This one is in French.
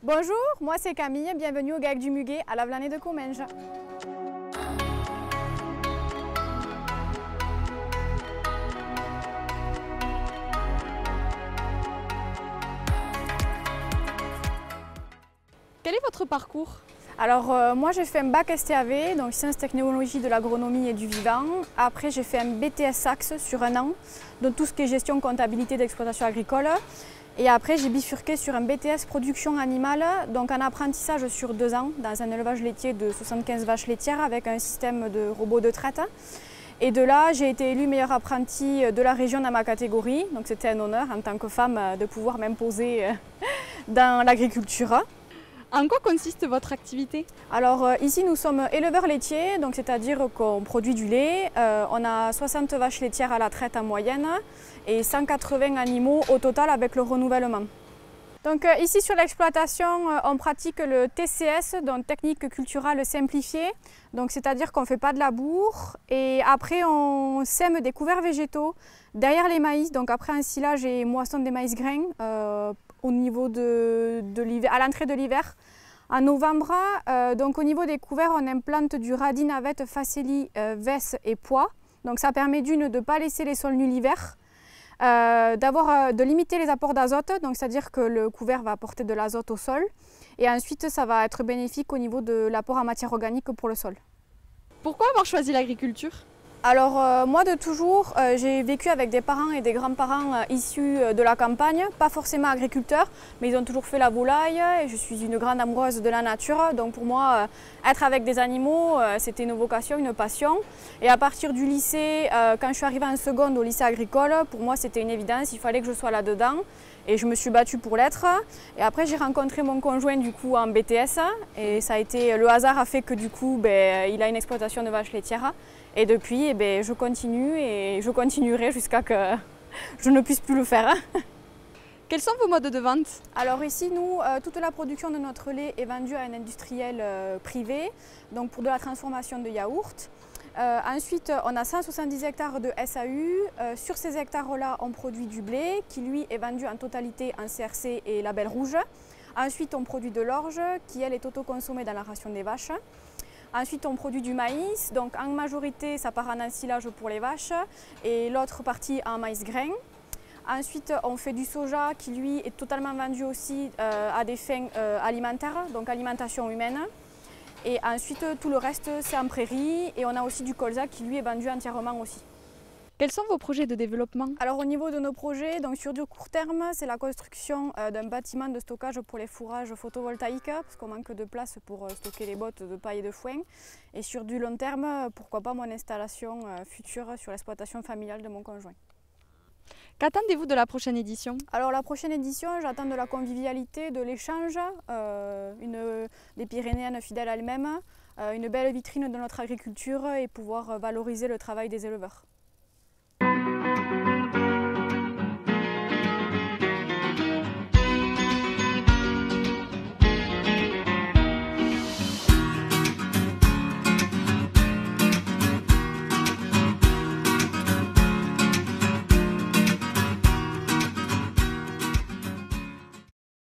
Bonjour, moi c'est Camille, bienvenue au GAEC du Muguet à Lavelanet de Comminges. Quel est votre parcours? Alors moi j'ai fait un bac STAV, donc sciences technologies de l'agronomie et du vivant. Après j'ai fait un BTS Sax sur un an, donc tout ce qui est gestion, comptabilité d'exploitation agricole. Et après j'ai bifurqué sur un BTS production animale, donc un apprentissage sur 2 ans dans un élevage laitier de 75 vaches laitières avec un système de robots de traite. Et de là j'ai été élue meilleure apprentie de la région dans ma catégorie, donc c'était un honneur en tant que femme de pouvoir m'imposer dans l'agriculture. En quoi consiste votre activité? Alors ici nous sommes éleveurs laitiers, donc c'est-à-dire qu'on produit du lait. On a 60 vaches laitières à la traite en moyenne et 180 animaux au total avec le renouvellement. Donc ici sur l'exploitation, on pratique le TCS, donc technique culturale simplifiée. Donc c'est-à-dire qu'on ne fait pas de labour et après on sème des couverts végétaux derrière les maïs, donc après ensilage et moisson des maïs grains au niveau de l'hiver, à l'entrée de l'hiver. En novembre, donc au niveau des couverts, on implante du radis, navette, facélie, vesse et pois. Donc ça permet de ne pas laisser les sols nus l'hiver, de limiter les apports d'azote, donc c'est-à-dire que le couvert va apporter de l'azote au sol. Et ensuite, ça va être bénéfique au niveau de l'apport en matière organique pour le sol. Pourquoi avoir choisi l'agriculture? Alors moi de toujours, j'ai vécu avec des parents et des grands-parents issus de la campagne, pas forcément agriculteurs, mais ils ont toujours fait la volaille et je suis une grande amoureuse de la nature. Donc pour moi, être avec des animaux, c'était une vocation, une passion. Et à partir du lycée, quand je suis arrivée en seconde au lycée agricole, pour moi c'était une évidence, il fallait que je sois là-dedans. Et je me suis battue pour l'être. Et après j'ai rencontré mon conjoint du coup en BTS et ça a été, le hasard a fait que du coup il a une exploitation de vaches laitières. Et depuis, je continue et je continuerai jusqu'à que je ne puisse plus le faire. Quels sont vos modes de vente? Alors ici, nous, toute la production de notre lait est vendue à un industriel privé, donc pour de la transformation de yaourt. Ensuite, on a 170 hectares de SAU. Sur ces hectares-là, on produit du blé qui, lui, est vendu en totalité en CRC et label rouge. Ensuite, on produit de l'orge qui, elle, est autoconsommée dans la ration des vaches. Ensuite, on produit du maïs, donc en majorité, ça part en ensilage pour les vaches et l'autre partie en maïs grain. Ensuite, on fait du soja qui, lui, est totalement vendu aussi à des fins alimentaires, donc alimentation humaine. Et ensuite, tout le reste, c'est en prairie et on a aussi du colza qui, lui, est vendu entièrement aussi. Quels sont vos projets de développement? Alors au niveau de nos projets, donc sur du court terme, c'est la construction d'un bâtiment de stockage pour les fourrages photovoltaïques, parce qu'on manque de place pour stocker les bottes de paille et de foin. Et sur du long terme, pourquoi pas mon installation future sur l'exploitation familiale de mon conjoint. Qu'attendez-vous de la prochaine édition? Alors la prochaine édition, j'attends de la convivialité, de l'échange, des Pyrénéennes fidèles à elles-mêmes, une belle vitrine de notre agriculture et pouvoir valoriser le travail des éleveurs.